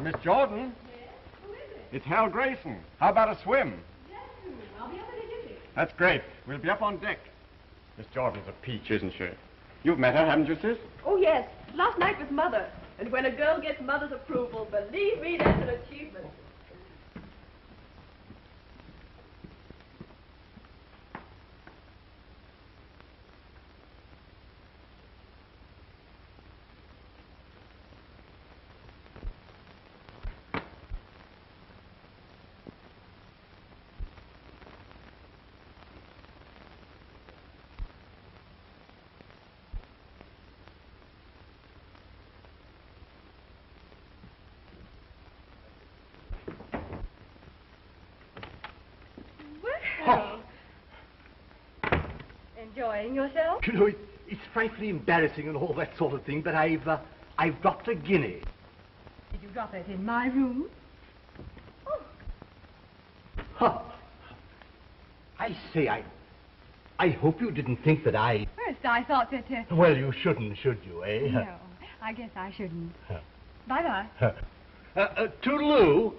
Miss Jordan. Yes? Who is it? It's Hal Grayson. How about a swim? Yes, I'll be up in a jiffy. That's great. We'll be up on deck. Miss Jordan's a peach, isn't she? You've met her, haven't you, sis? Oh, yes. Last night with Mother. And when a girl gets Mother's approval, believe me, that's an achievement. Enjoying yourself? You know, it's frightfully embarrassing and all that sort of thing, but I've dropped a guinea. Did you drop it in my room? Oh. Huh. I say, I hope you didn't think that I... First, I thought that, Well, you shouldn't, should you, eh? No, I guess I shouldn't. Bye-bye. Toodaloo.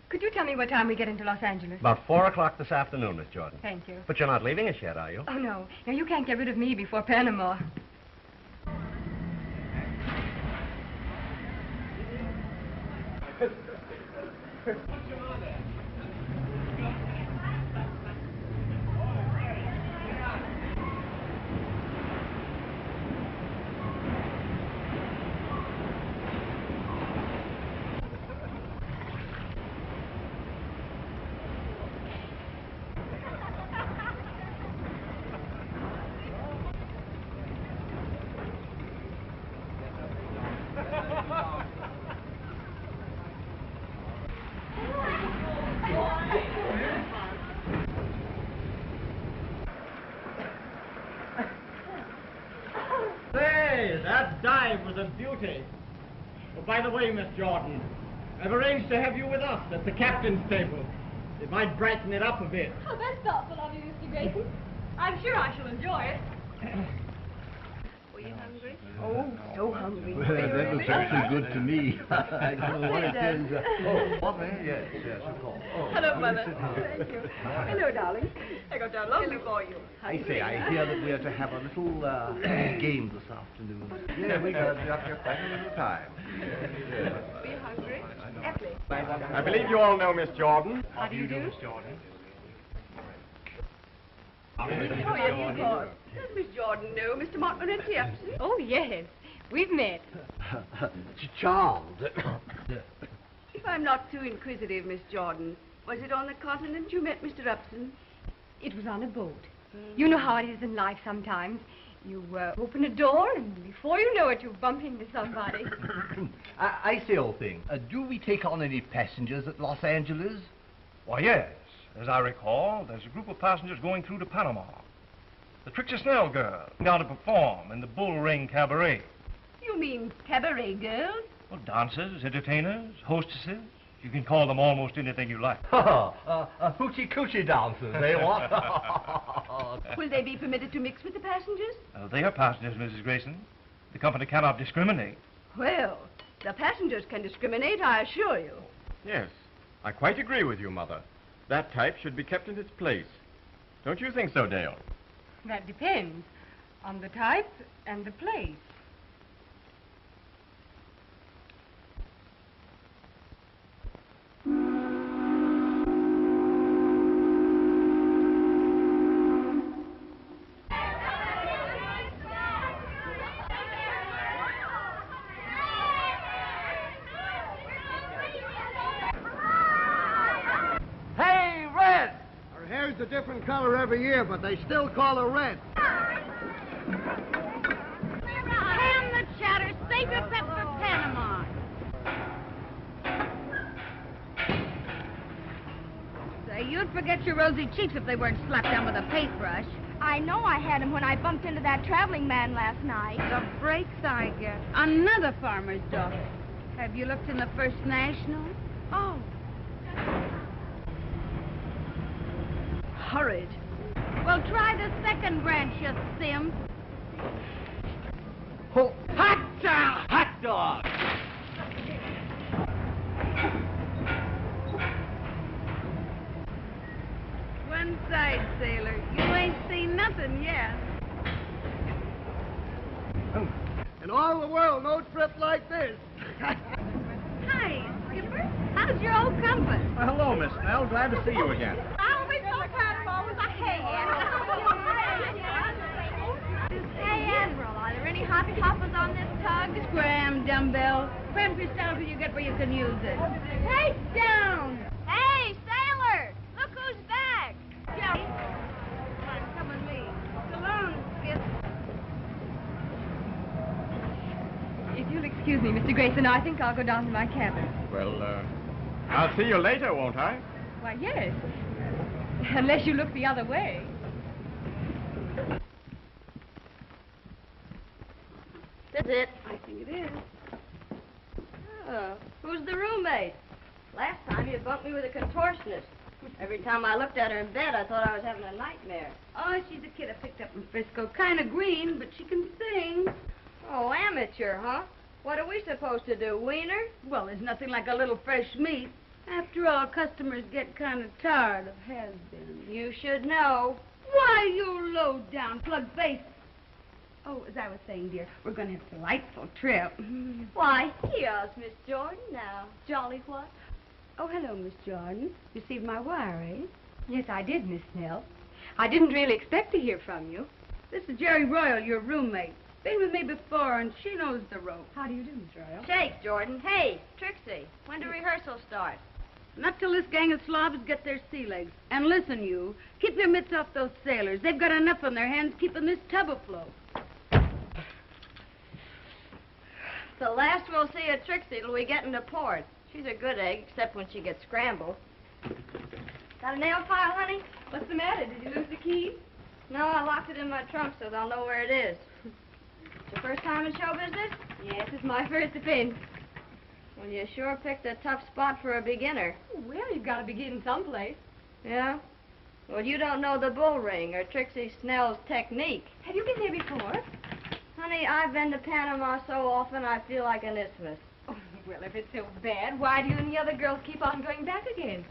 Could you tell me what time we get into Los Angeles? About 4 o'clock this afternoon, Miss Jordan. Thank you. But you're not leaving us yet, are you? Oh, no. No, you can't get rid of me before Panama. Say, that dive was a beauty. Oh, by the way, Miss Jordan, I've arranged to have you with us at the captain's table. It might brighten it up a bit. Oh, that's thoughtful of you, Mr. Grayson. I'm sure I shall enjoy it. Were you hungry? Oh, so hungry. Well, that looks actually good to me. I don't know what it is. What, yes, of course. Hello, Mother. Thank you. Hello, darling. I got down lovely for you. I say, I hear that we are to have a little game this afternoon. Yeah, we got up here quite a little time. Were you hungry? Effie. I believe you all know Miss Jordan. How do you do? Miss Jordan? Oh, yes, of course. Does Miss Jordan know Mr. Montmorency Upson? Oh, yes. We've met. Charmed. If I'm not too inquisitive, Miss Jordan, was it on the continent you met Mr. Upson? It was on a boat. You know how it is in life sometimes. You open a door, and before you know it, you bump into somebody. I say, old thing, do we take on any passengers at Los Angeles? Why, yes. As I recall, there's a group of passengers going through to Panama. The Trixie Snell girl, down to perform in the Bull Ring Cabaret. You mean cabaret girls? Well, dancers, entertainers, hostesses. You can call them almost anything you like. Hoochie-coochie dancers, eh, what? Will they be permitted to mix with the passengers? They are passengers, Mrs. Grayson. The company cannot discriminate. Well, the passengers can discriminate, I assure you. Yes, I quite agree with you, Mother. That type should be kept in its place. Don't you think so, Dale? That depends on the type and the place. A different color every year, but they still call her red. Ham the chatter, save your pep for Panama. Say, you'd forget your rosy cheeks if they weren't slapped down with a paintbrush. I know I had him when I bumped into that traveling man last night. The breaks I get. Another farmer's daughter. Have you looked in the First National? Oh. Horrid. Well, try the second branch, you simp. Oh, hot dog! One side, sailor. You ain't seen nothing yet. In all the world, no trip like this. Hi, Skipper. How's your old compass? Well, hello, Miss Snell. Glad to see you again. I'll be so proud of all with a Hey, Admiral, are there any hot toppers on this tug? Scram, dumbbell. Cramp yourself till you get where you can use it. Hey, down! Hey, sailor! Look who's back! Jelly. Come with me. So long, Skip. If you'll excuse me, Mr. Grayson, I think I'll go down to my cabin. Well, I'll see you later, won't I? Why, yes. Unless you look the other way. That's it. I think it is. Oh, who's the roommate? Last time you bumped me with a contortionist. Every time I looked at her in bed, I thought I was having a nightmare. Oh, she's a kid I picked up from Frisco. Kind of green, but she can sing. Oh, amateur, huh? What are we supposed to do, wiener? Well, there's nothing like a little fresh meat. After all, customers get kind of tired of has-been. You should know. Why, you low-down plug-face. Oh, as I was saying, dear, we're going to have a delightful trip. Why, here's Miss Jordan now. Jolly what? Oh, hello, Miss Jordan. Received my wire, eh? Yes, I did, Miss Snell. I didn't really expect to hear from you. This is Jerry Royal, your roommate. Been with me before, and she knows the rope. How do you do, Miss Royal? Shake, Jordan. Hey, Trixie, when do rehearsal start? Not till this gang of slobs get their sea legs. And listen, you, keep your mitts off those sailors. They've got enough on their hands keeping this tub afloat. The last we'll see of Trixie till we get into port. She's a good egg, except when she gets scrambled. Got a nail file, honey? What's the matter? Did you lose the key? No, I locked it in my trunk so they'll know where it is. It's your first time in show business? Yes, it's my first offense. Well, you sure picked a tough spot for a beginner. Well, you've got to begin someplace. Yeah? Well, you don't know the bull ring or Trixie Snell's technique. Have you been there before? Honey, I've been to Panama so often I feel like an isthmus. Oh, well, if it's so bad, why do you and the other girls keep on going back again?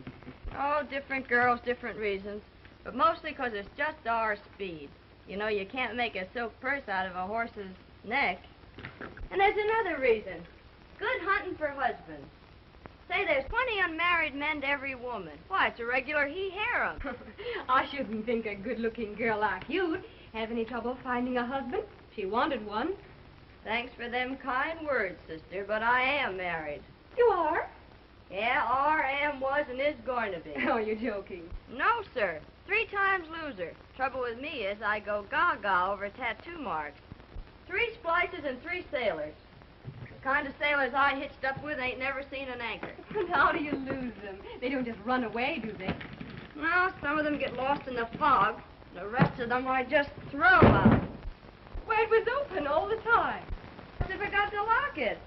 Oh, different girls, different reasons. But mostly 'cause it's just our speed. You know, you can't make a silk purse out of a horse's neck. And there's another reason. Good hunting for husbands. Say, there's 20 unmarried men to every woman. Why, it's a regular he-harem. I shouldn't think a good-looking girl like you'd have any trouble finding a husband. She wanted one. Thanks for them kind words, sister, but I am married. You are? Yeah, are, am, was, and is going to be. Oh, you're joking. No, sir. 3 times loser. Trouble with me is I go gaga over tattoo marks. 3 splices and 3 sailors. The kind of sailors I hitched up with ain't never seen an anchor. And how do you lose them? They don't just run away, do they? Well, some of them get lost in the fog. The rest of them I just throw out. Well, it was open all the time. I forgot to lock it.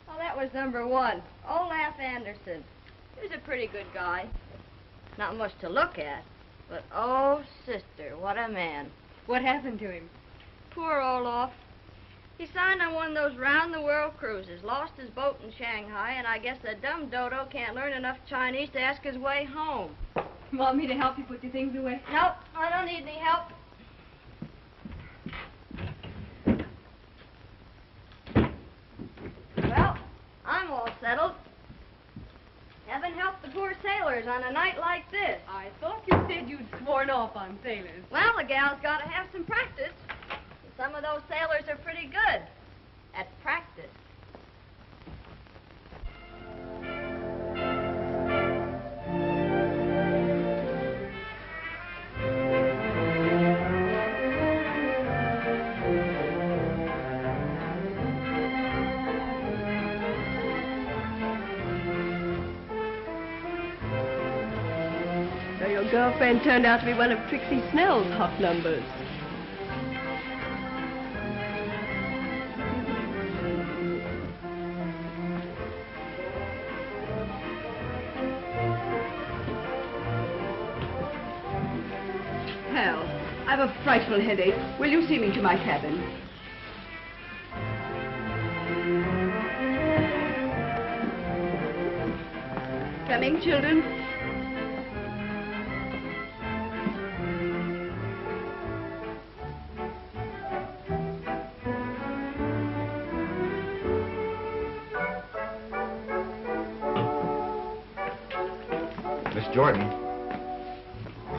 Well, that was number 1. Olaf Anderson. He was a pretty good guy. Not much to look at, but oh, sister, what a man. What happened to him? Poor Olaf. He signed on one of those round-the-world cruises, lost his boat in Shanghai, and I guess the dumb dodo can't learn enough Chinese to ask his way home. Want me to help you put your things away? Nope, I don't need any help. Well, I'm all settled. Heaven help the poor sailors on a night like this. I thought you said you'd sworn off on sailors. Well, the gal's got to have some practice. Some of those sailors are pretty good at practice. They'll girlfriend turned out to be one of Trixie Snell's hot numbers. Hale, I have a frightful headache. Will you see me to my cabin? Coming, children. Miss Jordan,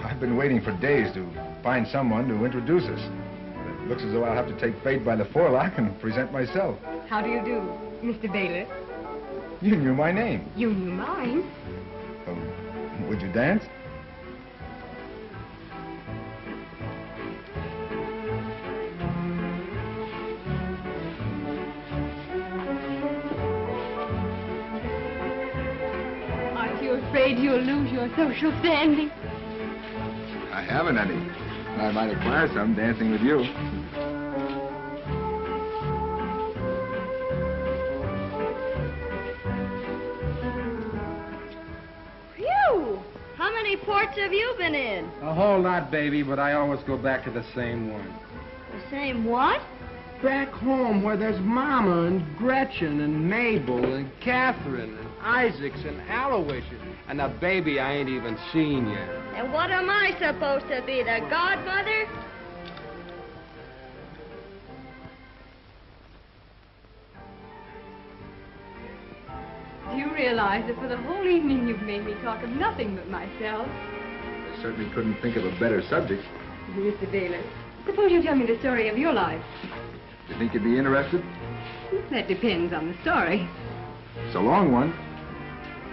I've been waiting for days to find someone to introduce us. It looks as though I'll have to take fate by the forelock and present myself. How do you do, Mr. Baylor? You knew my name. You knew mine. Would you dance? Aren't you afraid you'll lose your social standing? I haven't any. I might acquire some dancing with you. How many ports have you been in? A whole lot, baby, but I always go back to the same one. The same what? Back home where there's Mama and Gretchen and Mabel and Catherine and Isaacs and Aloysius and a baby I ain't even seen yet. And what am I supposed to be, the godmother? Do you realize that for the whole evening you've made me talk of nothing but myself? I certainly couldn't think of a better subject. Mr. Baylor, suppose you tell me the story of your life. Do you think you'd be interested? That depends on the story. It's a long one.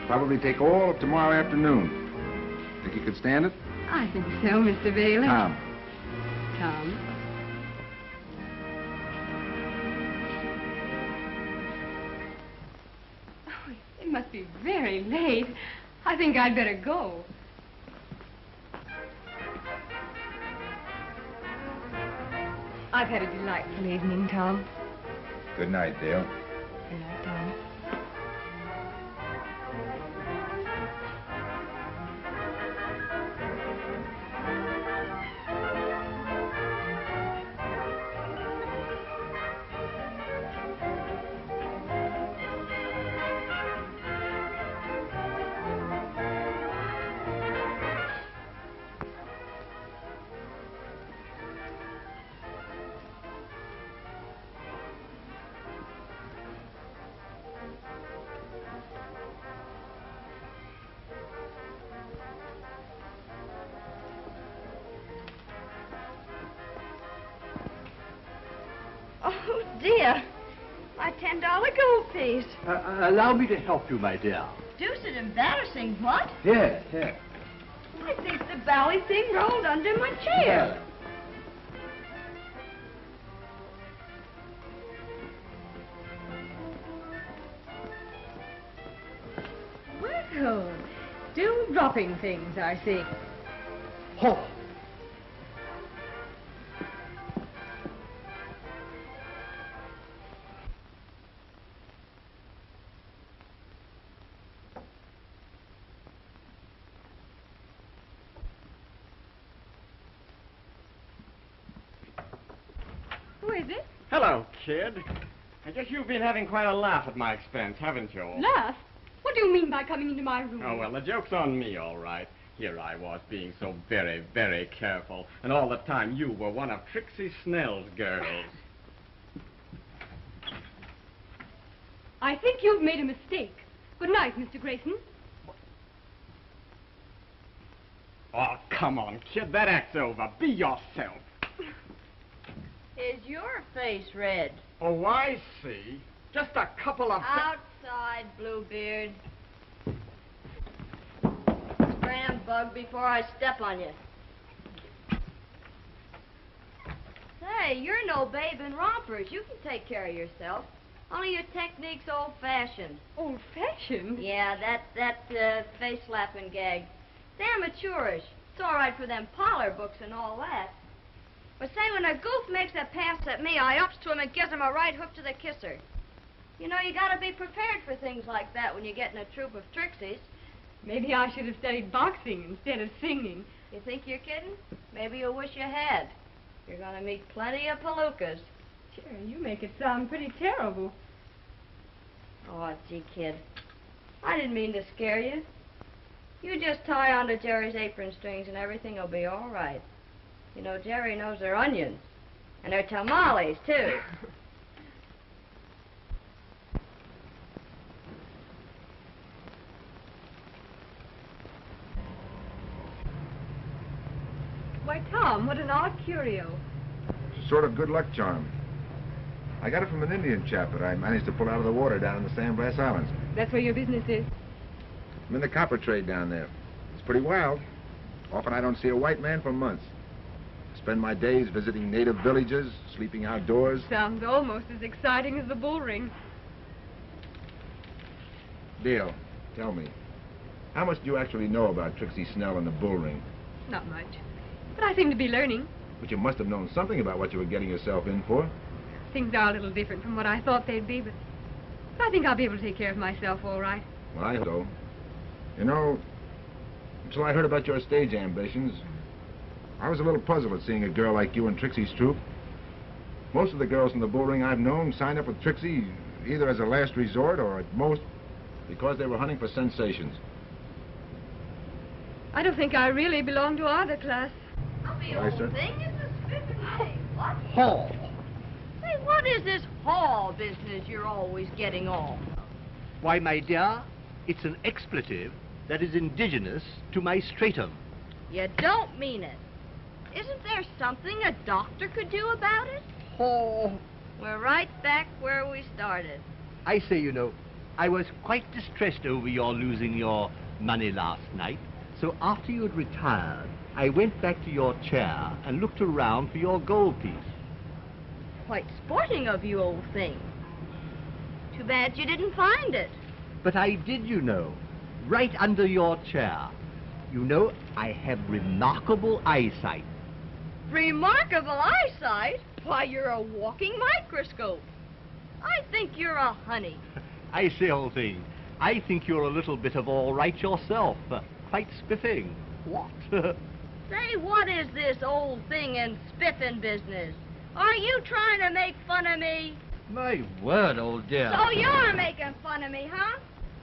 Probably take all of tomorrow afternoon. Think you could stand it? I think so, Mr. Baylor. Tom. Tom. Oh, it must be very late. I think I'd better go. I've had a delightful evening, Tom. Good night, Dale. Good night, Tom. Oh, dear. My $10 gold piece. Allow me to help you, my dear. Deuced embarrassing, what? Here, here. I think the bally thing rolled under my chair. Well, still dropping things, I see. Oh. Who is it? Hello, kid. I guess you've been having quite a laugh at my expense, haven't you? Laugh? What do you mean by coming into my room? Oh, well, the joke's on me, all right. Here I was being so very, very careful, and all the time you were one of Trixie Snell's girls. I think you've made a mistake. Good night, Mr. Grayson. Oh, come on, kid, that act's over. Be yourself. Is your face red? Oh, I see. Just a couple of... Outside, Bluebeard. Scram bug before I step on you. Say, you're no babe in rompers. You can take care of yourself. Only your technique's old-fashioned. Old-fashioned? Yeah, that face-slapping gag. It's amateurish. It's all right for them parlor books and all that. But say, when a goof makes a pass at me, I ups to him and gives him a right hook to the kisser. You know, you gotta be prepared for things like that when you get in a troop of Trixies. Maybe I should have studied boxing instead of singing. You think you're kidding? Maybe you'll wish you had. You're gonna meet plenty of palookas. Jerry, you make it sound pretty terrible. Oh, gee, kid. I didn't mean to scare you. You just tie onto Jerry's apron strings and everything will be all right. You know, Jerry knows their onions. And their tamales, too. Why, Tom, what an odd curio. Sort of good luck charm. I got it from an Indian chap that I managed to pull out of the water down in the Sandbrass Islands. That's where your business is? I'm in the copper trade down there. It's pretty wild. Often I don't see a white man for months. I spend my days visiting native villages, sleeping outdoors. Sounds almost as exciting as the bull ring. Dale, tell me, how much do you actually know about Trixie Snell and the bull ring? Not much. But I seem to be learning. But you must have known something about what you were getting yourself in for. Things are a little different from what I thought they'd be, but I think I'll be able to take care of myself all right. Well, I hope so. You know, until I heard about your stage ambitions, I was a little puzzled at seeing a girl like you in Trixie's troupe. Most of the girls in the bull ring I've known signed up with Trixie either as a last resort or at most because they were hunting for sensations. I don't think I really belong to either class. The old thing is a spiffing name. What? Hall. Say, what is this hall business you're always getting on? Why, my dear, it's an expletive that is indigenous to my stratum. You don't mean it. Isn't there something a doctor could do about it? Oh, We're right back where we started. I say, you know, I was quite distressed over your losing your money last night. So after you had retired, I went back to your chair and looked around for your gold piece. Quite sporting of you, old thing. Too bad you didn't find it. But I did, you know, right under your chair. You know, I have remarkable eyesight. Remarkable eyesight? Why, you're a walking microscope. I think you're a honey. I say, old thing, I think you're a little bit of all right yourself. Quite spiffing. What? Say, what is this old thing and spiffing business? Are you trying to make fun of me? My word, old dear. So you're making fun of me, huh?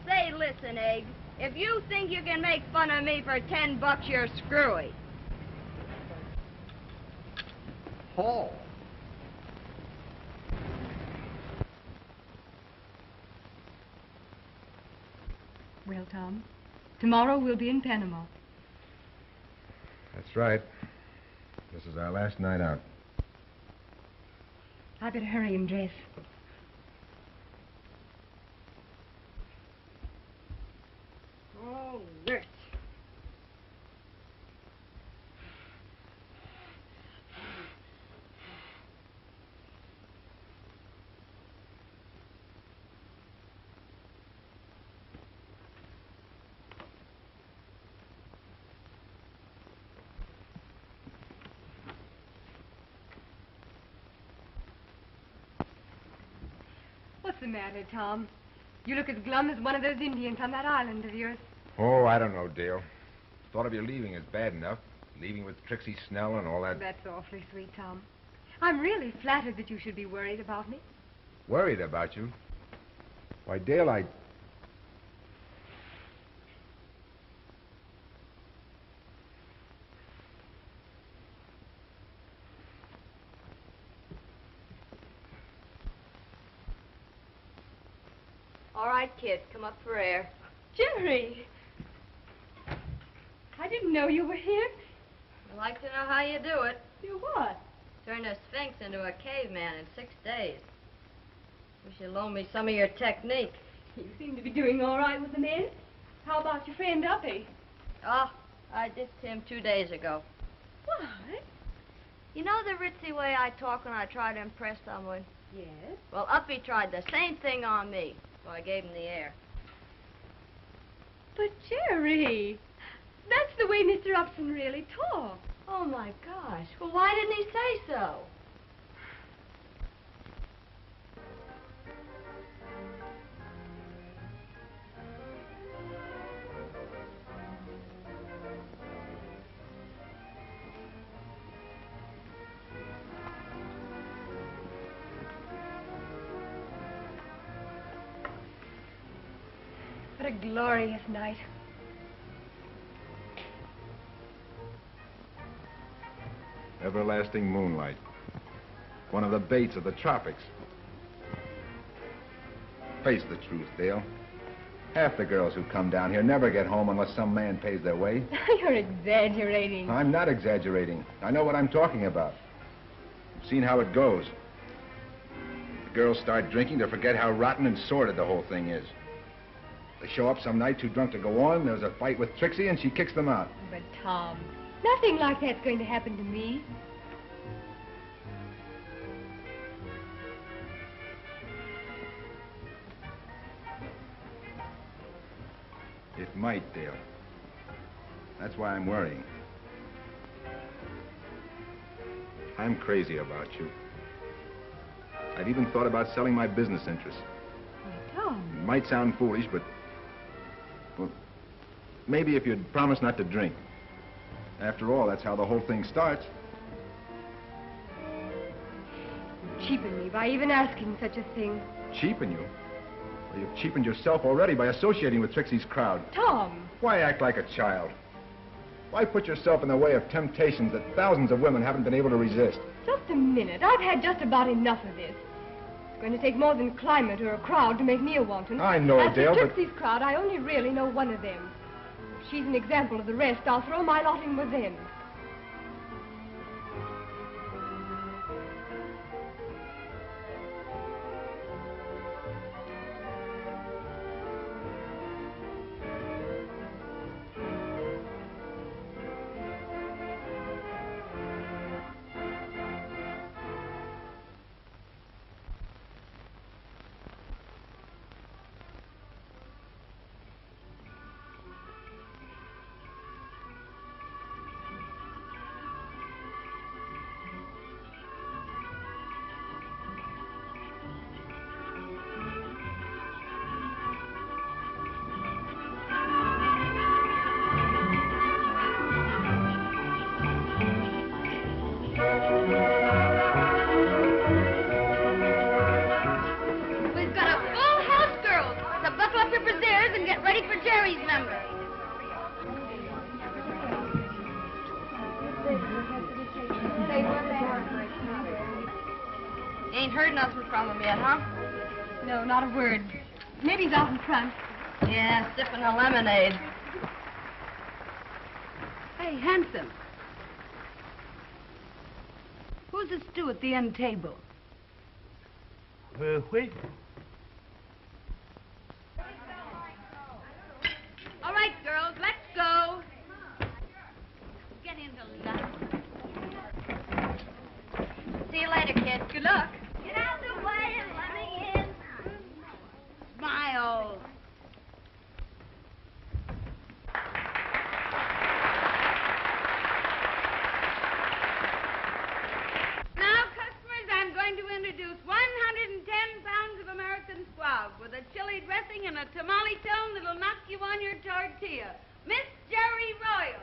Say, listen, Egg. If you think you can make fun of me for $10, you're screwy. Hall. Well, Tom, tomorrow we'll be in Panama. That's right. This is our last night out. I better hurry and dress. Oh, nurse. What's the matter, Tom? You look as glum as one of those Indians on that island of yours. Oh, I don't know, Dale. Thought of your leaving is bad enough. Leaving with Trixie Snell and all that. That's awfully sweet, Tom. I'm really flattered that you should be worried about me. Worried about you? Why, Dale, I... All right, kid, come up for air. Jerry! I didn't know you were here. I'd like to know how you do it. Do what? Turn a sphinx into a caveman in 6 days. Wish you'd loan me some of your technique. You seem to be doing all right with the men. How about your friend Uppy? Oh, I ditched him 2 days ago. What? You know the ritzy way I talk when I try to impress someone? Yes. Well, Uppy tried the same thing on me, so I gave him the air. But, Jerry, That's the way Mr. Upson really talks. Oh, my gosh. Well, why didn't he say so? What a glorious night. Everlasting moonlight. One of the baits of the tropics. Face the truth, Dale. Half the girls who come down here never get home unless some man pays their way. You're exaggerating. I'm not exaggerating. I know what I'm talking about. I've seen how it goes. The girls start drinking to forget how rotten and sordid the whole thing is. They show up some night too drunk to go on. There's a fight with Trixie, and she kicks them out. But, Tom, nothing like that's going to happen to me. It might, Dale. That's why I'm worrying. I'm crazy about you. I've even thought about selling my business interests. Oh, Tom. It might sound foolish, but... well, maybe if you'd promise not to drink. After all, that's how the whole thing starts. You cheapen me by even asking such a thing. Cheapen you? Well, you've cheapened yourself already by associating with Trixie's crowd. Tom! Why act like a child? Why put yourself in the way of temptations that thousands of women haven't been able to resist? Just a minute. I've had just about enough of this. It's going to take more than climate or a crowd to make me a wanton. I know, As Dale, for but... Trixie's crowd, I only really know one of them. If she's an example of the rest, I'll throw my lot in with them. No, not a word. Maybe he's out in front. Yeah, sipping a lemonade. Hey, Hansen. Who's the stew at the end table? Wait. All right, girls, let's go. Get into Lisa. See you later, kid. Good luck. Get out of the way and let me in. Smile. Now, customers, I'm going to introduce 110 pounds of American squab with a chili dressing and a tamale tone that'll knock you on your tortilla. Miss Jerry Royal.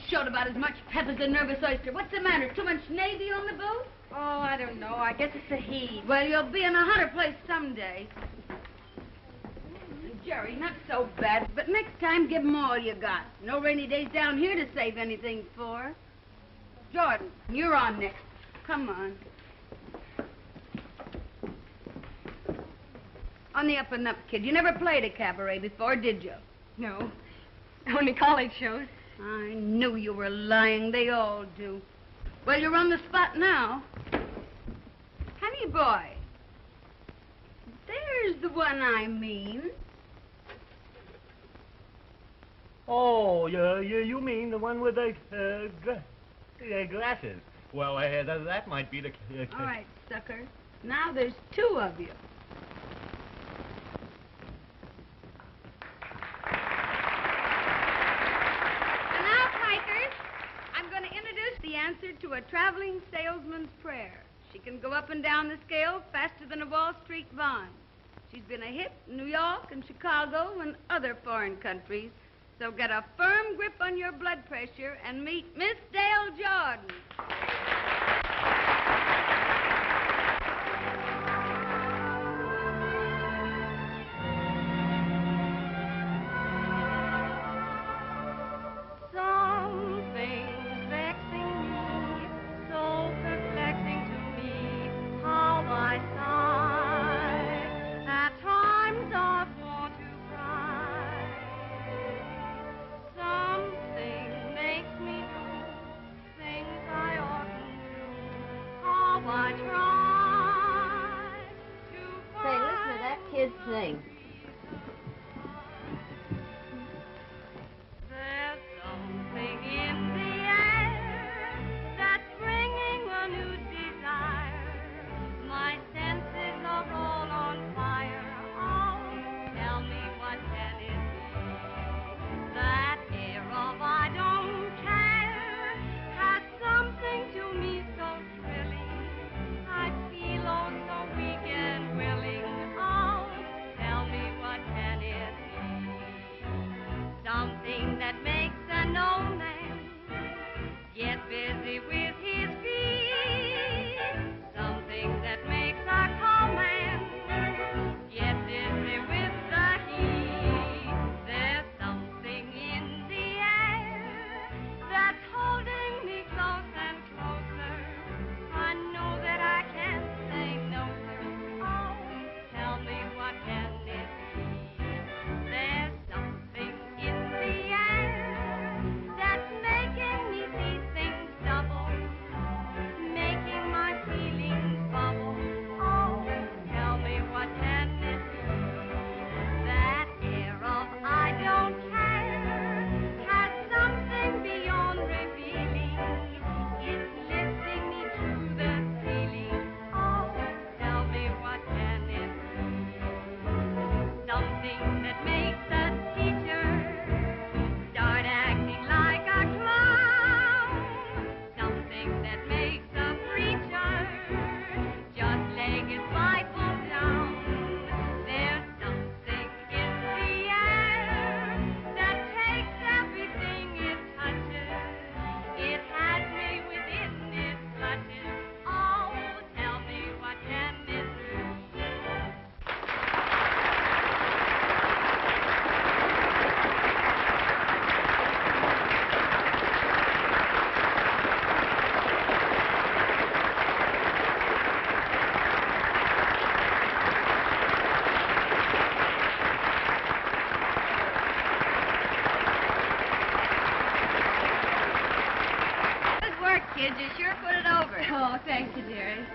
showed about as much pep as a nervous oyster. What's the matter? Too much Navy on the boat? Oh, I don't know. I guess it's the heat. Well, you'll be in a hotter place someday. Jerry, not so bad, but next time give 'em all you got. No rainy days down here to save anything for. Jordan, you're on next. Come on. On the up and up, kid. You never played a cabaret before, did you? No. Only college shows. I knew you were lying. They all do. Well, you're on the spot now. Honey boy. There's the one I mean. Oh, you mean the one with the glasses? Well, that might be the... All right, sucker. Now there's two of you. And now, pikers, I'm going to introduce the answer to a traveling salesman's prayer. She can go up and down the scale faster than a Wall Street bond. She's been a hit in New York and Chicago and other foreign countries. So get a firm grip on your blood pressure and meet Miss Dale Jordan. Something's vexing me, so perplexing to me, how I sigh. At times I want to cry. Something makes me do things I oughtn't do. How I try to Say, listen to that kid sing. There's something in the air that's bringing a new desire. My senses are all on fire. Oh, tell me what can it be? That air of I don't care has something to me so thrilling. I feel oh so weak and willing. Oh, tell me what can it be? Something that makes an old man get busy with his feet. Something that makes a calm man get busy with the heat. There's something in the air that's holding me close and closer. I know that I can't say no, sir. Oh, tell me what can it be? There's something in the air that's making me see things double, making my feelings bubble. Oh, tell me what can it be? That air of I don't care has something beyond revealing. It's lifting me to the ceiling. Oh, tell me what can it be? Something that makes a teacher start acting like a clown. Something that makes a preacher just lay his Bible down. There's something in the air that takes everything it touches. It has me within its clutches. Oh, tell me what can it be? Good work, kids. You sure put it over. Oh, thank you, dearie.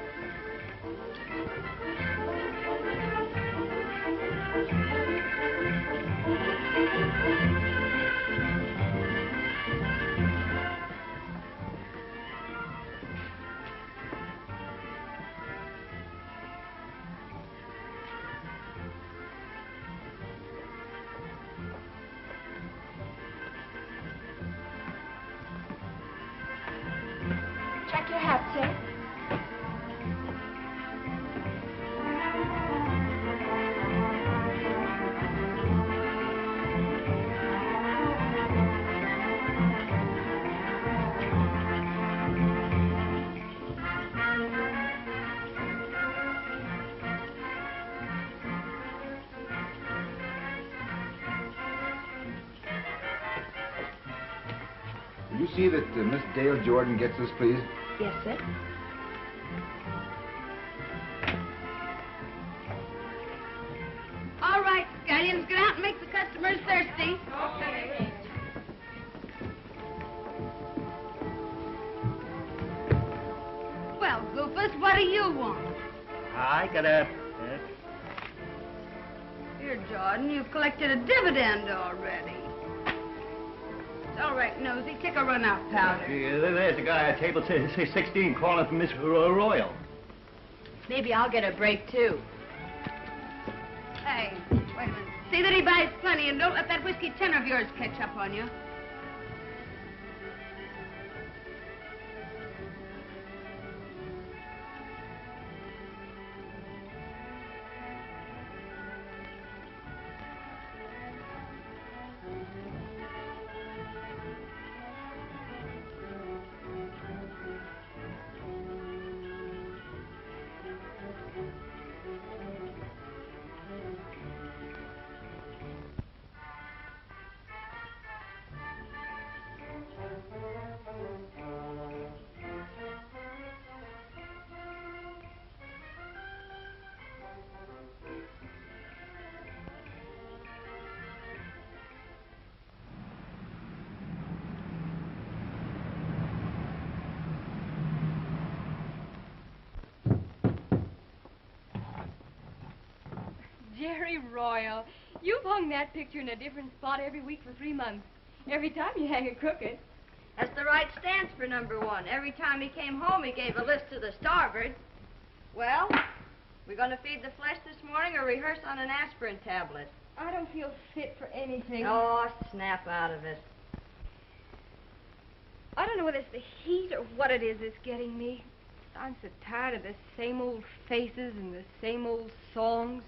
Check your hat, sir. You see that Miss Dale Jordan gets this, please? Yes, sir. All right, scallions, get out and make the customers thirsty. Okay. Well, Goofus, what do you want? I got a... Here, Jordan, you've collected a dividend already. It's all right, Nosy. Take a run-out powder. There's a guy at table 16 calling for Miss Royal. Maybe I'll get a break, too. Hey, wait a minute. See that he buys plenty, and don't let that whiskey tenor of yours catch up on you. Jerry Royal, you've hung that picture in a different spot every week for 3 months. Every time you hang it crooked. That's the right stance for number one. Every time he came home, he gave a list to the starboard. Well, we're going to feed the flesh this morning or rehearse on an aspirin tablet? I don't feel fit for anything. Oh, snap out of it. I don't know whether it's the heat or what it is that's getting me. I'm so tired of the same old faces and the same old songs.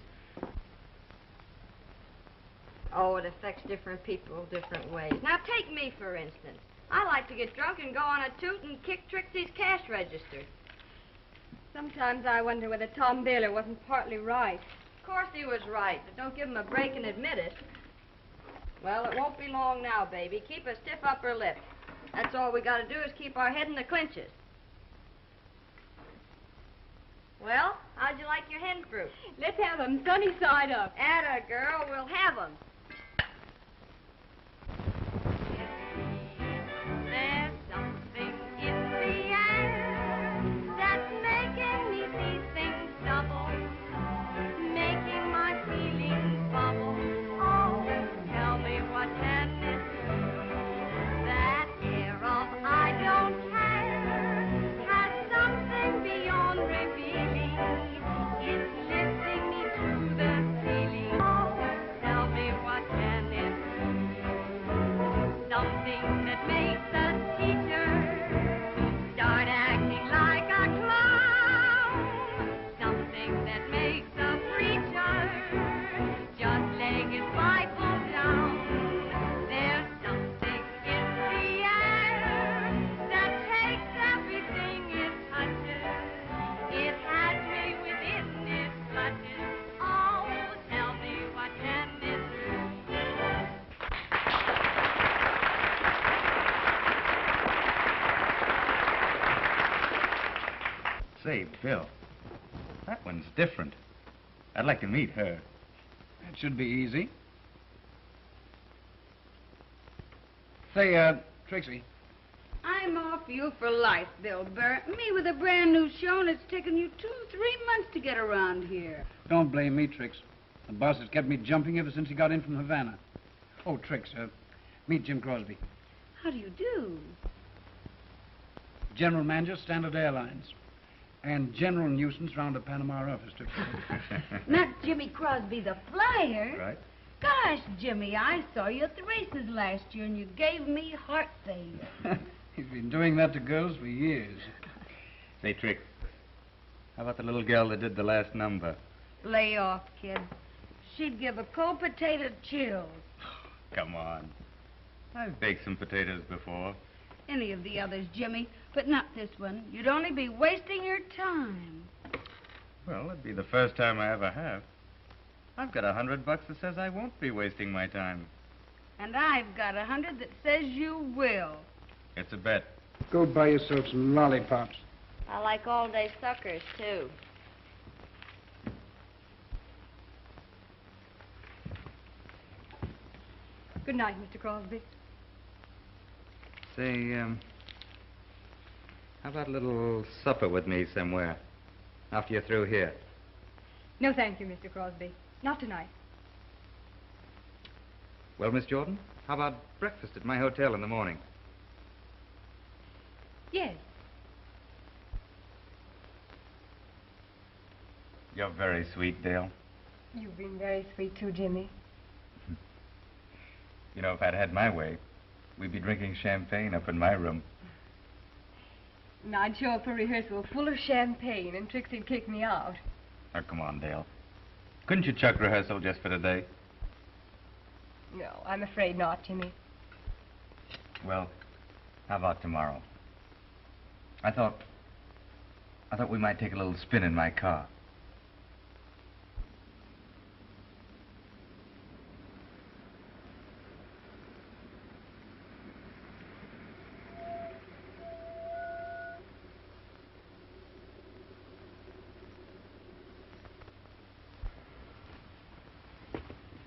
Oh, it affects different people different ways. Now, take me, for instance. I like to get drunk and go on a toot and kick Trixie's cash register. Sometimes I wonder whether Tom Baylor wasn't partly right. Of course he was right, but don't give him a break and admit it. Well, it won't be long now, baby. Keep a stiff upper lip. That's all we got to do is keep our head in the clinches. Well, how'd you like your hen fruit? Let's have them sunny side up. Atta girl, we'll have them. There's something in the air that's making me see things double, making my feelings bubble. Oh, tell me what can it do? That air of I don't care has something beyond revealing. It's lifting me to the ceiling. Oh, tell me what can it do? Something that makes a teacher start acting like a clown. Something that makes a preacher just lay his Bible down. There's something in the air that takes everything it touches. It has me within its clutches. Oh, tell me what can it do? Say, Bill, that one's different. I'd like to meet her. That should be easy. Say, Trixie. I'm off you for life, Bill Barrett. Me with a brand new show, and it's taken you 2-3 months to get around here. Don't blame me, Trix. The boss has kept me jumping ever since he got in from Havana. Oh, Trix, meet Jim Crosby. How do you do? General Manager, Standard Airlines. And general nuisance round the Panama office, Trix. Not Jimmy Crosby, the flyer. Right? Gosh, Jimmy, I saw you at the races last year, and you gave me heart failure. He's been doing that to girls for years. Say, Trix, how about the little girl that did the last number? Lay off, kid. She'd give a cold potato chills. Come on. I've baked some potatoes before. Any of the others, Jimmy, but not this one. You'd only be wasting your time. Well, it'd be the first time I ever have. I've got $100 that says I won't be wasting my time. And I've got 100 that says you will. It's a bet. Go buy yourself some lollipops. I like all-day suckers, too. Good night, Mr. Crosby. Say, how about a little supper with me somewhere after you're through here? No, thank you, Mr. Crosby. Not tonight. Well, Miss Jordan, how about breakfast at my hotel in the morning? Yes. You're very sweet, Dale. You've been very sweet, too, Jimmy. You know, if I'd had my way, we'd be drinking champagne up in my room. And I'd show up for rehearsal full of champagne, and Trixie'd kick me out. Oh, come on, Dale. Couldn't you chuck rehearsal just for today? No, I'm afraid not, Jimmy. Well, how about tomorrow? I thought we might take a little spin in my car.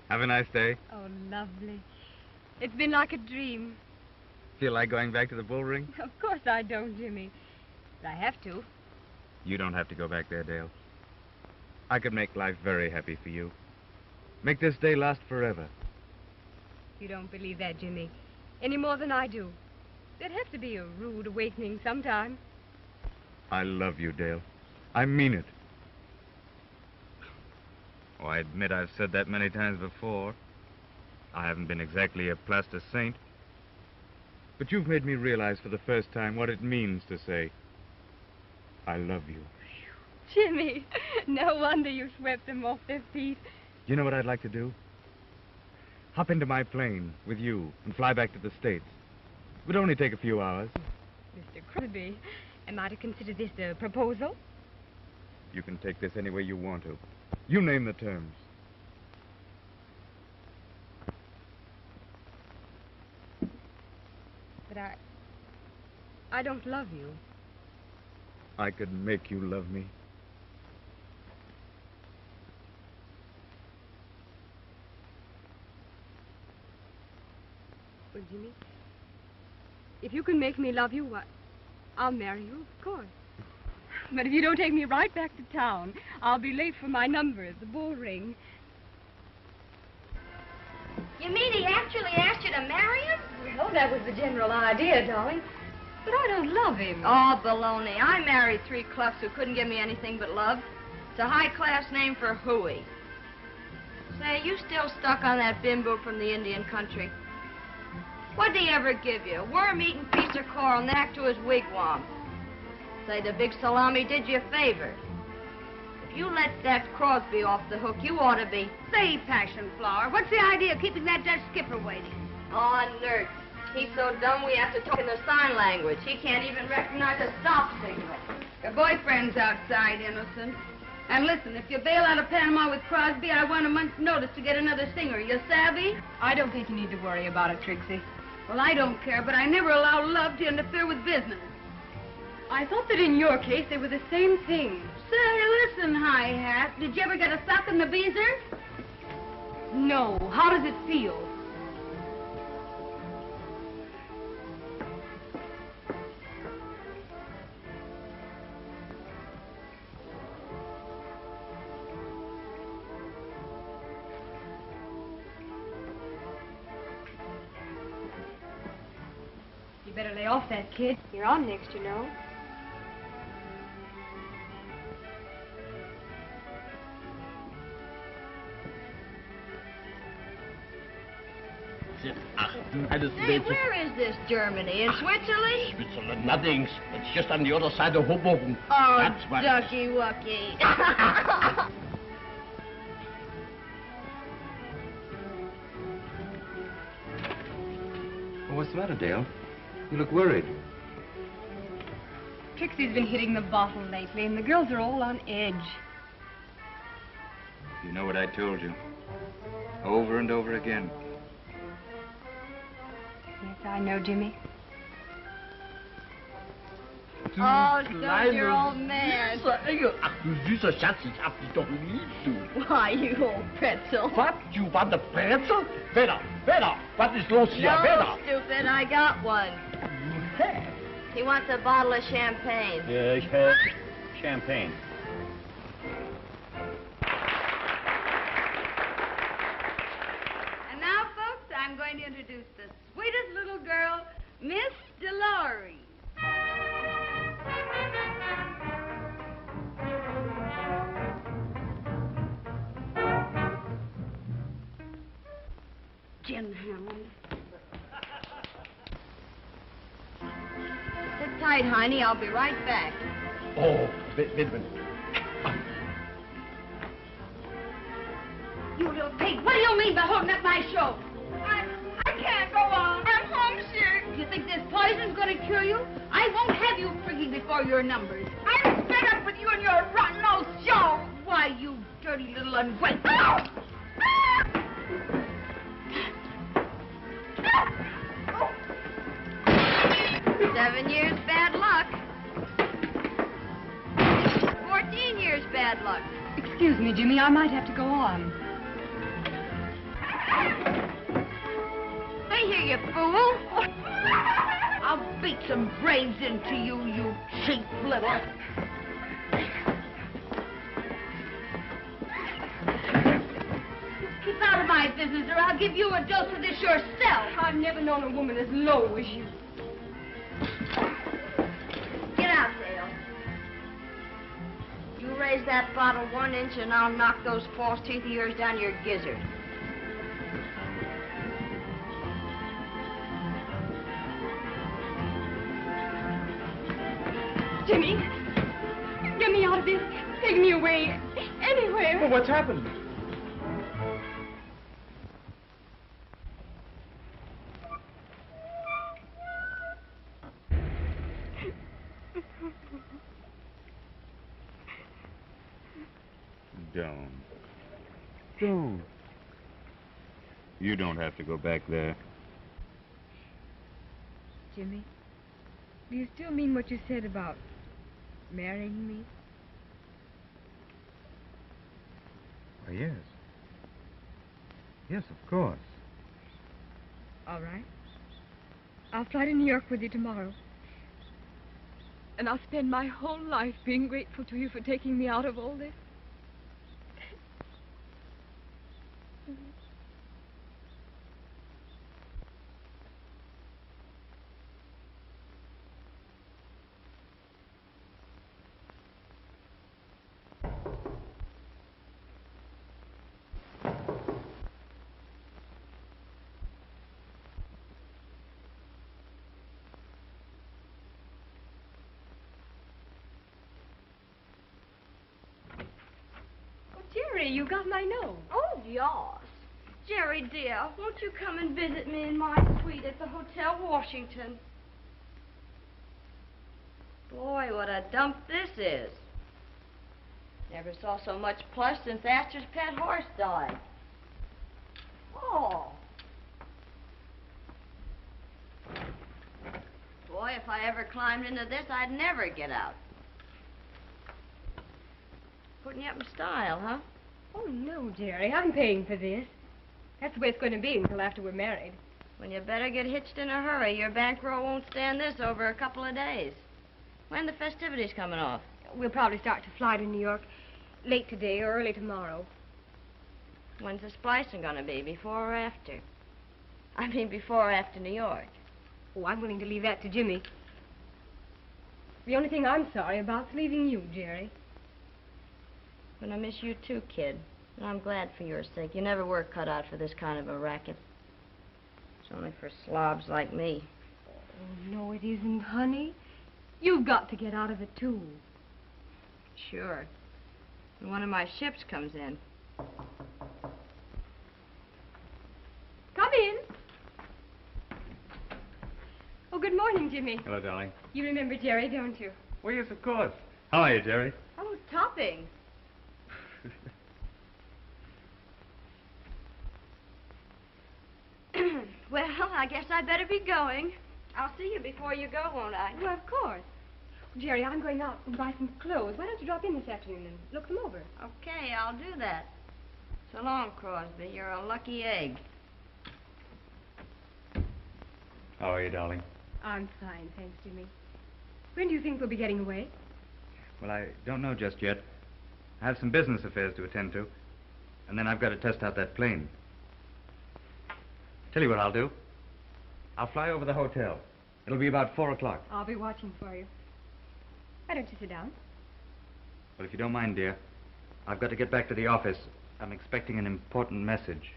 Have a nice day. Oh, lovely. It's been like a dream. Feel like going back to the bull ring? Of course I don't, Jimmy. But I have to. You don't have to go back there, Dale. I could make life very happy for you. Make this day last forever. You don't believe that, Jimmy, any more than I do. There'd have to be a rude awakening sometime. I love you, Dale. I mean it. Oh, I admit I've said that many times before. I haven't been exactly a plaster saint. But you've made me realize for the first time what it means to say, I love you. Jimmy, no wonder you swept them off their feet. You know what I'd like to do? Hop into my plane with you and fly back to the States. It would only take a few hours. Mr. Crosby, am I to consider this a proposal? You can take this any way you want to. You name the terms. But I don't love you. I could make you love me. Well, Jimmy, if you can make me love you, I'll marry you, of course. But if you don't take me right back to town, I'll be late for my number at the bull ring. You mean he actually asked you to marry him? Well, that was the general idea, darling. But I don't love him. Oh, baloney. I married 3 cluffs who couldn't give me anything but love. It's a high-class name for hooey. Say, you still stuck on that bimbo from the Indian country? What'd he ever give you? A worm-eating piece of coral knack to his wigwam. Say, the big salami did you a favor. If you let that Crosby off the hook, you ought to be... Say, Passion Flower, what's the idea of keeping that Dutch skipper waiting? Oh, nerd. He's so dumb we have to talk in the sign language. He can't even recognize a stop signal. Your boyfriend's outside, innocent. And listen, if you bail out of Panama with Crosby, I want a month's notice to get another singer. You savvy? I don't think you need to worry about it, Trixie. Well, I don't care, but I never allow love to interfere with business. I thought that in your case they were the same thing. Say, listen, Hi-Hat. Did you ever get a sock in the beezer? No. How does it feel? You better lay off that kid. You're on next, you know. Hey, where is this, Germany? In Switzerland? Switzerland, nothing. It's just on the other side of Hoboken. Oh, That's what... ducky wucky. Well, what's the matter, Dale? You look worried. Trixie's been hitting the bottle lately, and the girls are all on edge. You know what I told you. Over and over again. Yes, I know, Jimmy. Oh, Stubbs, you're old man. Ach, du süßer Schatz, ich hab dich doch lieb, du. Why, you old pretzel. What? You want a pretzel? Wer was ist los hier? No, Wer stupid, I got one. You have? He wants a bottle of champagne. Yeah, ich have champagne. And now, folks, I'm going to introduce the sweetest little girl, Miss Delores. Jim Hammond. Sit tight, honey. I'll be right back. Oh, wait a minute. You little pig, what do you mean by holding up my show? I can't go on. I'm homesick. You think this poison's going to cure you? I won't have you freaking before your numbers. I'm fed up with you and your rotten old show. Why, you dirty little ungrateful. Oh! 7 years bad luck. 14 years bad luck. Excuse me, Jimmy, I might have to go on. Stay here, you fool. I'll beat some brains into you, you cheap little. Keep out of my business, or I'll give you a dose of this yourself. I've never known a woman as low as you. Get out, Hale. You raise that bottle 1 inch and I'll knock those false teeth of yours down your gizzard. Jimmy, get me out of this. Take me away. Anywhere. Well, what's happened? Don't. You don't have to go back there. Jimmy, do you still mean what you said about marrying me? Oh, yes. Yes, of course. All right. I'll fly to New York with you tomorrow. And I'll spend my whole life being grateful to you for taking me out of all this. Jerry, you got my note. Oh, yes. Jerry, dear, won't you come and visit me in my suite at the Hotel Washington? Boy, what a dump this is. Never saw so much plush since Astor's pet horse died. Oh. Boy, if I ever climbed into this, I'd never get out. Putting you up in style, huh? Oh, no, Jerry. I'm paying for this. That's the way it's going to be until after we're married. Well, you better get hitched in a hurry. Your bankroll won't stand this over a couple of days. When the festivities coming off? We'll probably start to fly to New York late today or early tomorrow. When's the splicing going to be, before or after? I mean, before or after New York. Oh, I'm willing to leave that to Jimmy. The only thing I'm sorry about is leaving you, Jerry. But I miss you too, kid. And I'm glad for your sake. You never were cut out for this kind of a racket. It's only for slobs like me. Oh, no, it isn't, honey. You've got to get out of it, too. Sure. When one of my ships comes in. Come in. Oh, good morning, Jimmy. Hello, darling. You remember Jerry, don't you? Well, yes, of course. How are you, Jerry? Oh, topping. Well, I guess I better be going. I'll see you before you go, won't I? Well, of course. Jerry, I'm going out and buy some clothes. Why don't you drop in this afternoon and look them over? Okay, I'll do that. So long, Crosby. You're a lucky egg. How are you, darling? I'm fine, thanks, Jimmy. When do you think we'll be getting away? Well, I don't know just yet. I have some business affairs to attend to. And then I've got to test out that plane. Tell you what I'll do. I'll fly over the hotel. It'll be about 4 o'clock. I'll be watching for you. Why don't you sit down? Well, if you don't mind, dear, I've got to get back to the office. I'm expecting an important message.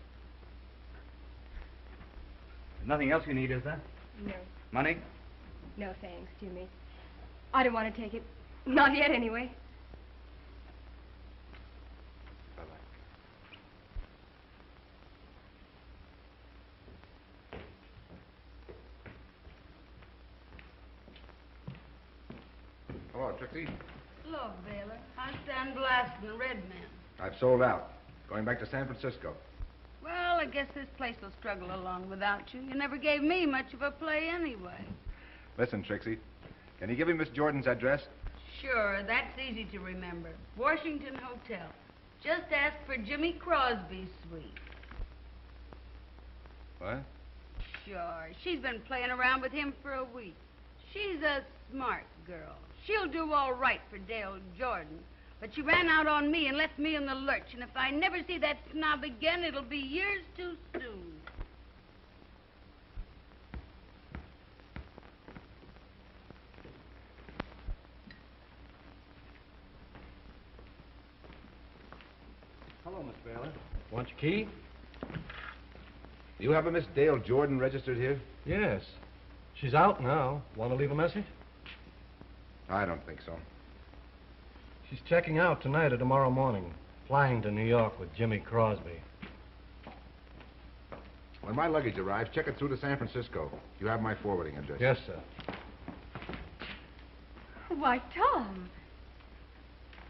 Nothing else you need, is there? No. Money? No, thanks, Jimmy. I don't want to take it. Not yet, anyway. Hello, Trixie. Look, Baylor, I stand blasting the red man. I've sold out. Going back to San Francisco. Well, I guess this place will struggle along without you. You never gave me much of a play anyway. Listen, Trixie, can you give me Miss Jordan's address? Sure, that's easy to remember. Washington Hotel. Just ask for Jimmy Crosby's suite. What? Sure, she's been playing around with him for a week. She's a smart girl. She'll do all right for Dale Jordan. But she ran out on me and left me in the lurch. And if I never see that snob again, it'll be years too soon. Hello, Miss Baylor. Want your key? Do you have a Miss Dale Jordan registered here? Yes. She's out now. Want to leave a message? I don't think so. She's checking out tonight or tomorrow morning. Flying to New York with Jimmy Crosby. When my luggage arrives, check it through to San Francisco. You have my forwarding address. Yes, sir. Why, Tom.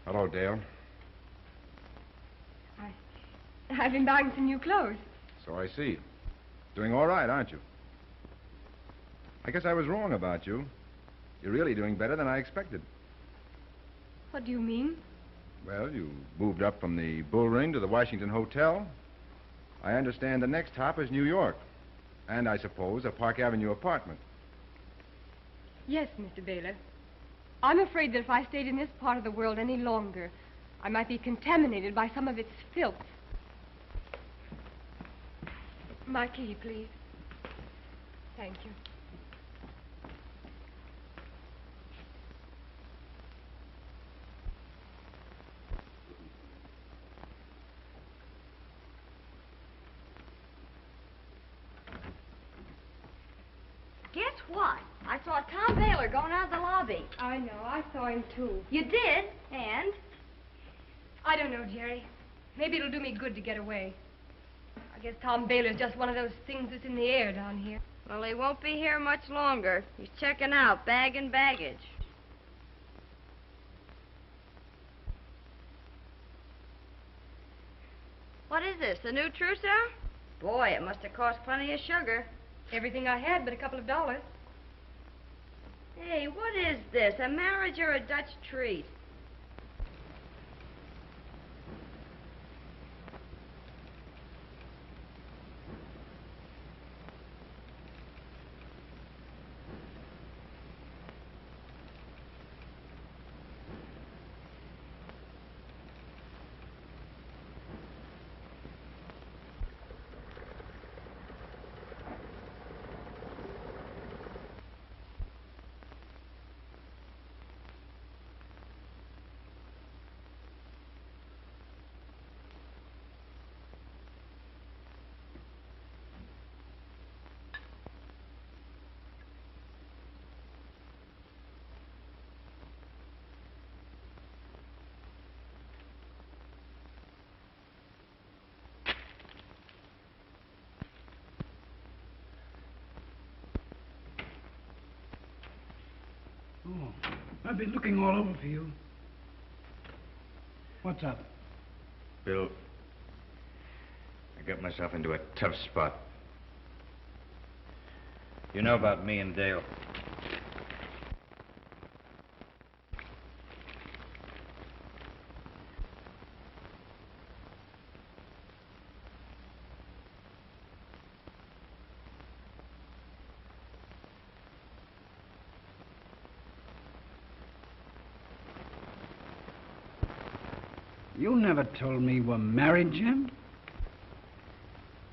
Hello, Dale. I've been buying some new clothes. So I see. Doing all right, aren't you? I guess I was wrong about you. You're really doing better than I expected. What do you mean? Well, you moved up from the Bull Ring to the Washington Hotel. I understand the next hop is New York. And I suppose a Park Avenue apartment. Yes, Mr. Baylor. I'm afraid that if I stayed in this part of the world any longer, I might be contaminated by some of its filth. My key, please. Thank you. Guess what? I saw Tom Baylor going out of the lobby. I know. I saw him, too. You did? And? I don't know, Jerry. Maybe it'll do me good to get away. I guess Tom Baylor's just one of those things that's in the air down here. Well, he won't be here much longer. He's checking out, bagging baggage. What is this, a new trousseau? Boy, it must have cost plenty of sugar. Everything I had but a couple of dollars. Hey, what is this, a marriage or a Dutch treat? Oh, I've been looking all over for you. What's up? Bill, I got myself into a tough spot. You know about me and Dale. You never told me you were married, Jim.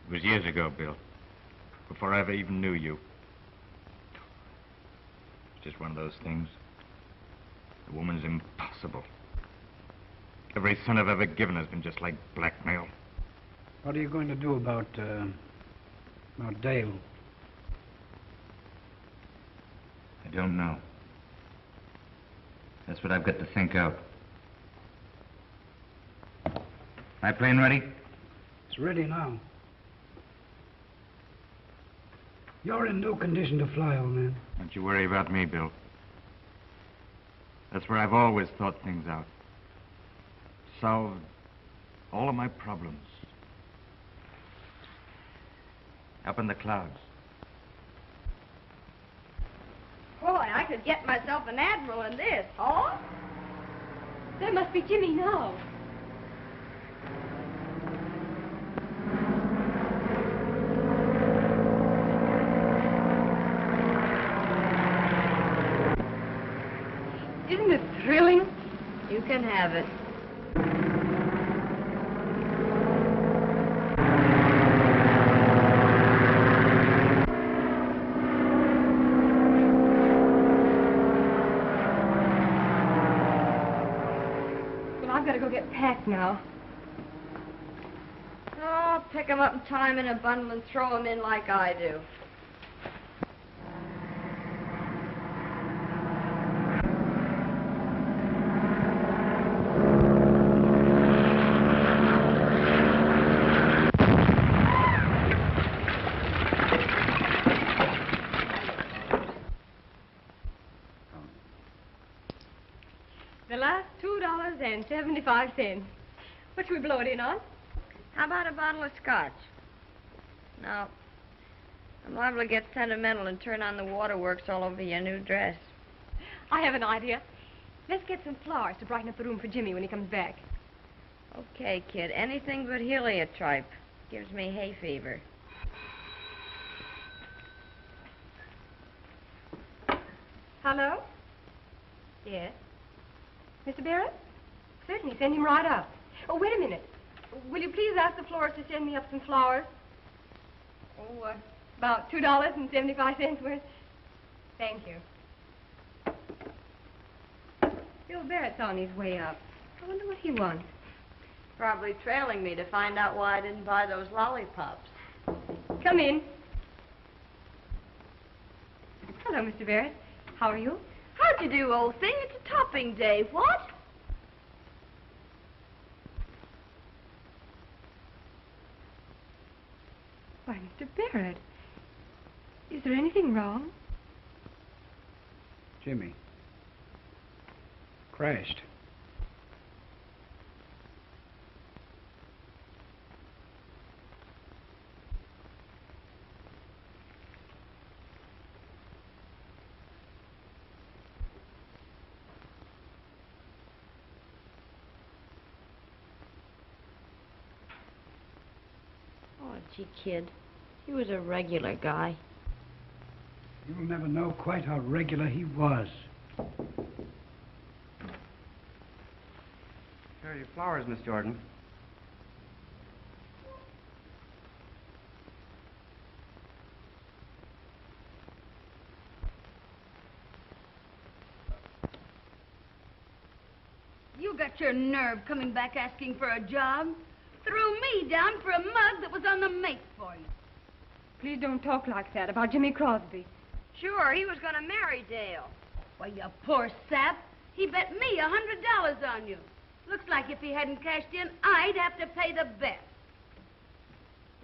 It was years ago, Bill. Before I ever even knew you. It's just one of those things. The woman's impossible. Every son I've ever given has been just like blackmail. What are you going to do about Dale? I don't know. That's what I've got to think out. My plane ready? It's ready now. You're in no condition to fly, old man. Don't you worry about me, Bill. That's where I've always thought things out. Solved all of my problems. Up in the clouds. Boy, I could get myself an admiral in this, huh? That must be Jimmy now. Isn't it thrilling? You can have it. Well, I've got to go get packed now. Oh, pick 'em up and tie 'em in a bundle and throw 'em in like I do. The last $2.75. What should we blow it in on? How about a bottle of scotch? No. I'm liable to get sentimental and turn on the waterworks all over your new dress. I have an idea. Let's get some flowers to brighten up the room for Jimmy when he comes back. Okay, kid. Anything but heliotrope. Gives me hay fever. Hello? Yes? Mr. Barrett? Certainly, send him right up. Oh, wait a minute. Will you please ask the florist to send me up some flowers? Oh, about $2.75 worth. Thank you. Bill Barrett's on his way up. I wonder what he wants. Probably trailing me to find out why I didn't buy those lollipops. Come in. Hello, Mr. Barrett. How are you? How'd you do, old thing? It's a topping day. What? Why, Mr. Barrett, is there anything wrong? Jimmy. Crashed. Oh, gee, kid. He was a regular guy. You'll never know quite how regular he was. Here are your flowers, Miss Jordan. You got your nerve coming back asking for a job? Threw me down for a mug that was on the make for you. Please don't talk like that about Jimmy Crosby. Sure, he was going to marry Dale. Why, you poor sap. He bet me $100 on you. Looks like if he hadn't cashed in, I'd have to pay the bet.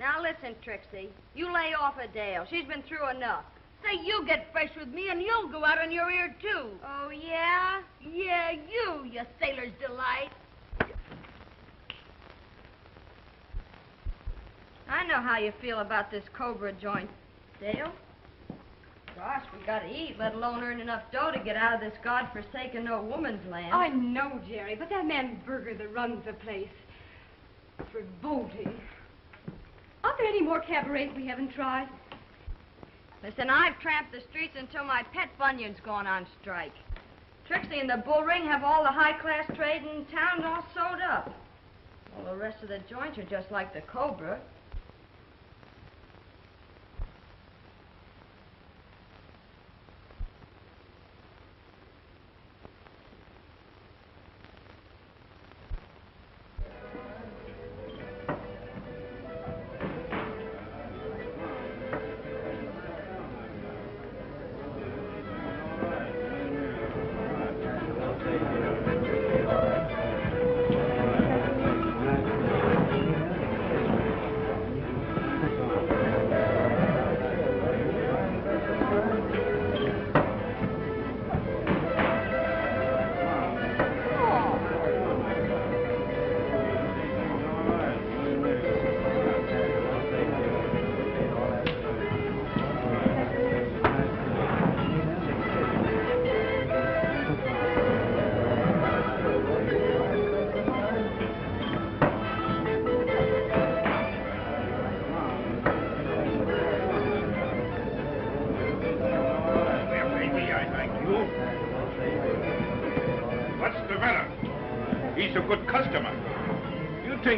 Now listen, Trixie. You lay off of Dale. She's been through enough. Say you get fresh with me and you'll go out on your ear, too. Oh, yeah? Yeah, you sailor's delight. I know how you feel about this Cobra joint, Dale. Gosh, we gotta eat, let alone earn enough dough to get out of this godforsaken no woman's land. I know, Jerry, but that man Berger that runs the place, it's revolting. Aren't there any more cabarets we haven't tried? Listen, I've tramped the streets until my pet bunion's gone on strike. Trixie and the bull ring have all the high-class trade in town all sewed up. the rest of the joints are just like the Cobra.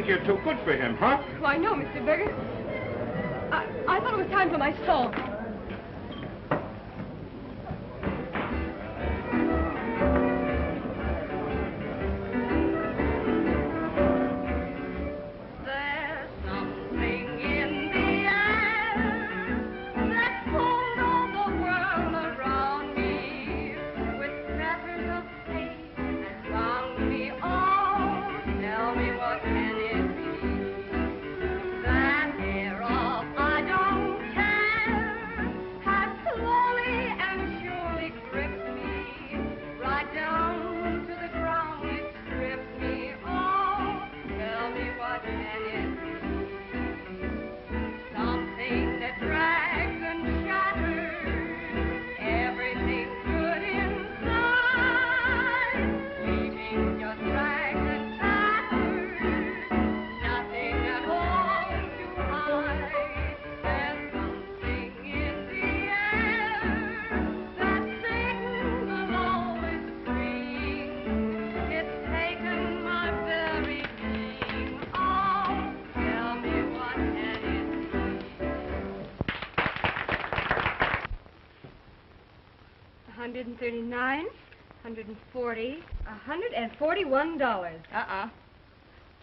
You're too good for him, huh? Why, no, Mr. Berger. I thought it was time for my salt. $139, $140, $141.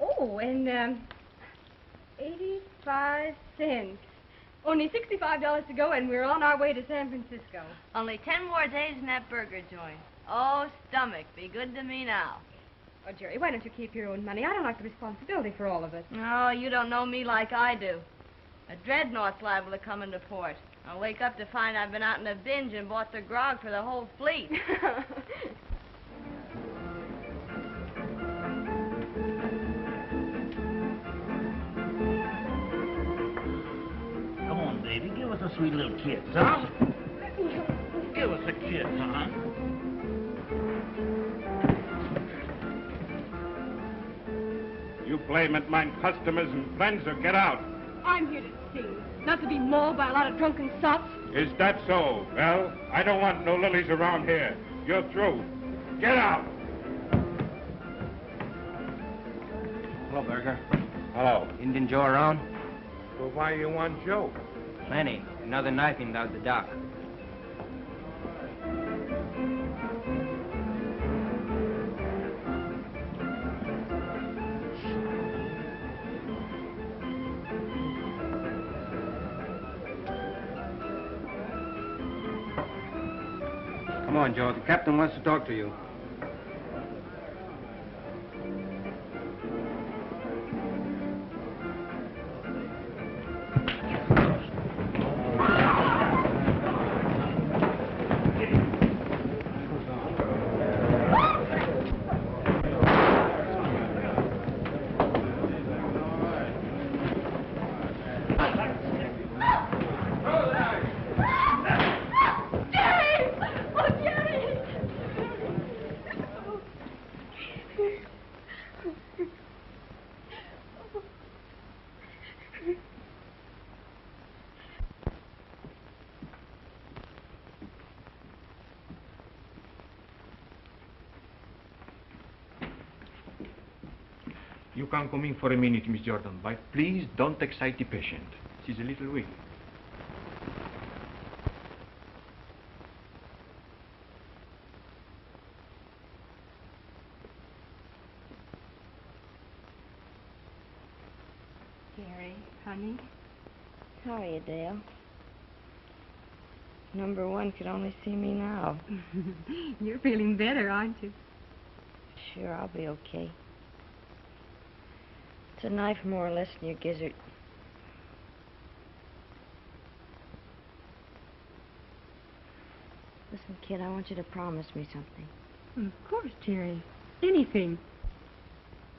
Oh, and 85 cents. Only $65 to go, and we're on our way to San Francisco. Only 10 more days in that burger joint. Oh, stomach, be good to me now. Oh, Jerry, why don't you keep your own money? I don't like the responsibility for all of it. No, you don't know me like I do. A dreadnought's liable to come into port. I'll wake up to find I've been out in a binge and bought the grog for the whole fleet. Come on, baby. Give us a sweet little kiss, huh? Give us a kiss, huh? You blame it, mine customers and friends, or get out. I'm here to sing, not to be mauled by a lot of drunken sots. Is that so? Well, I don't want no lilies around here. You're through. Get out! Hello, Berger. Hello. Indian Joe around? Well, why you want Joe? Plenty. Another knifing down the dock. Come on, Joe. The captain wants to talk to you. You can come in for a minute, Miss Jordan, but please don't excite the patient. She's a little weak. Gary, honey. How are you, Dale? Number one could only see me now. You're feeling better, aren't you? Sure, I'll be okay. It's a knife more or less in your gizzard. Listen, kid, I want you to promise me something. Of course, Jerry. Anything.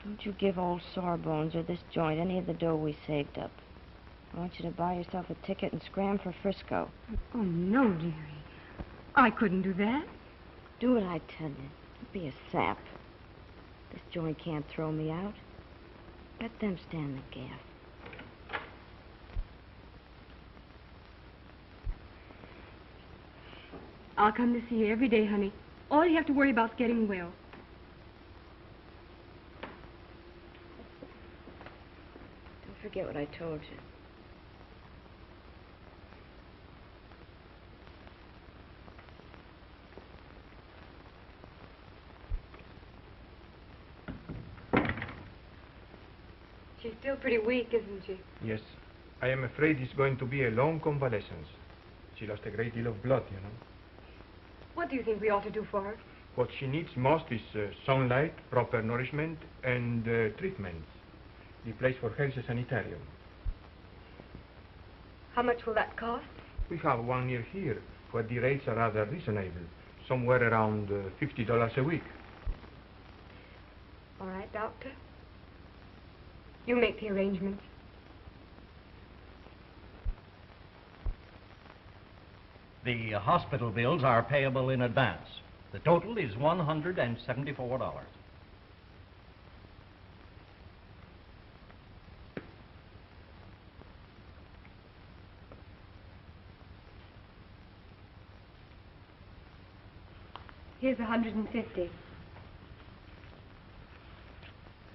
Don't you give old Sawbones or this joint any of the dough we saved up. I want you to buy yourself a ticket and scram for Frisco. Oh, no, Jerry. I couldn't do that. Do what I tell you. Don't be a sap. This joint can't throw me out. Let them stand the gaff. I'll come to see you every day, honey. All you have to worry about is getting well. Don't forget what I told you. She's still pretty weak, isn't she? Yes. I am afraid it's going to be a long convalescence. She lost a great deal of blood, you know. What do you think we ought to do for her? What she needs most is sunlight, proper nourishment, and treatments. The place for her is a sanitarium. How much will that cost? We have one near here, where the rates are rather reasonable, somewhere around $50 a week. All right, Doctor. You make the arrangements. The hospital bills are payable in advance. The total is $174. Here's 150.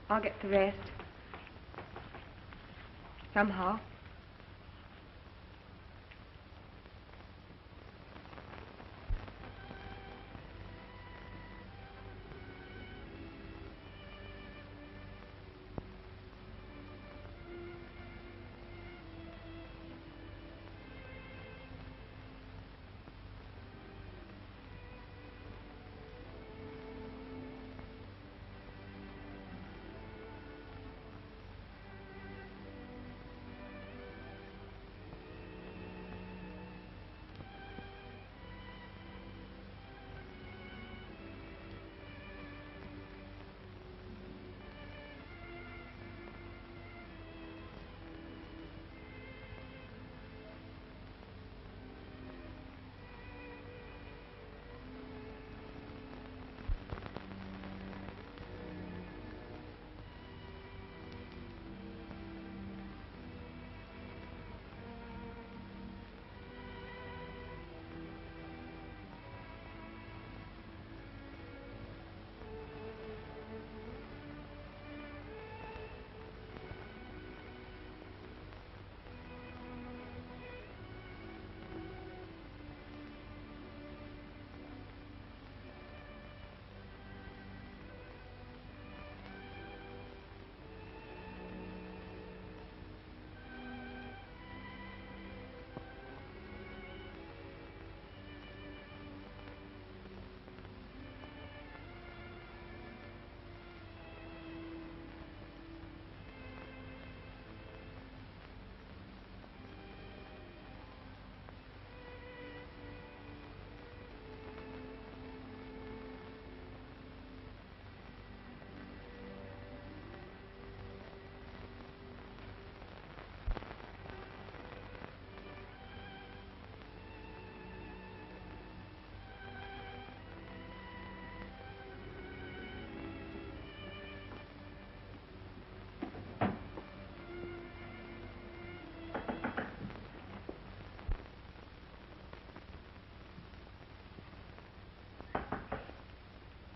I'll get the rest. Somehow.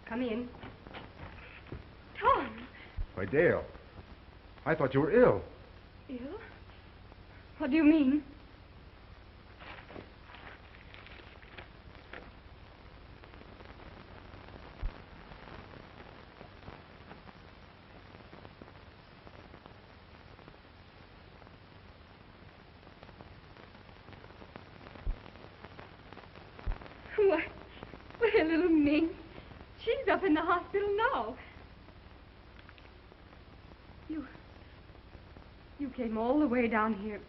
Come in. Tom! Why, Dale, I thought you were ill. Ill? What do you mean? Why, little Ming. She's up in the hospital now. You came all the way down here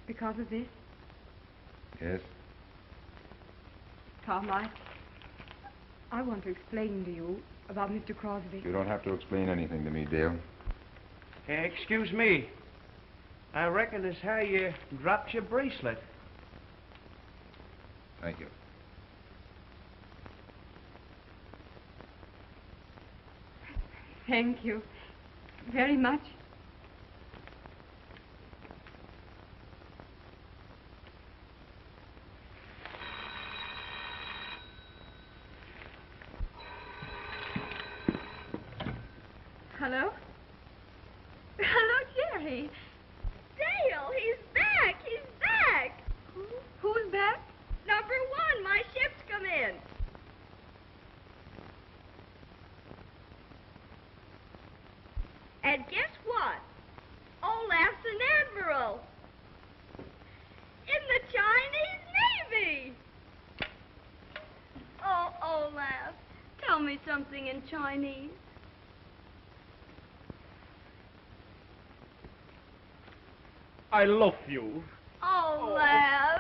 because of this? Yes. Tom, I want to explain to you about Mr. Crosby. You don't have to explain anything to me, Dale. Excuse me. I reckon it's how you dropped your bracelet. Thank you. Thank you very much. Hello? Hello, Jerry. Dale, he's back! He's back! Who's back? Number 1, my ship's come in. And guess what? Olaf's an admiral. In the Chinese Navy. Oh, Olaf, tell me something in Chinese. I love you. Olaf.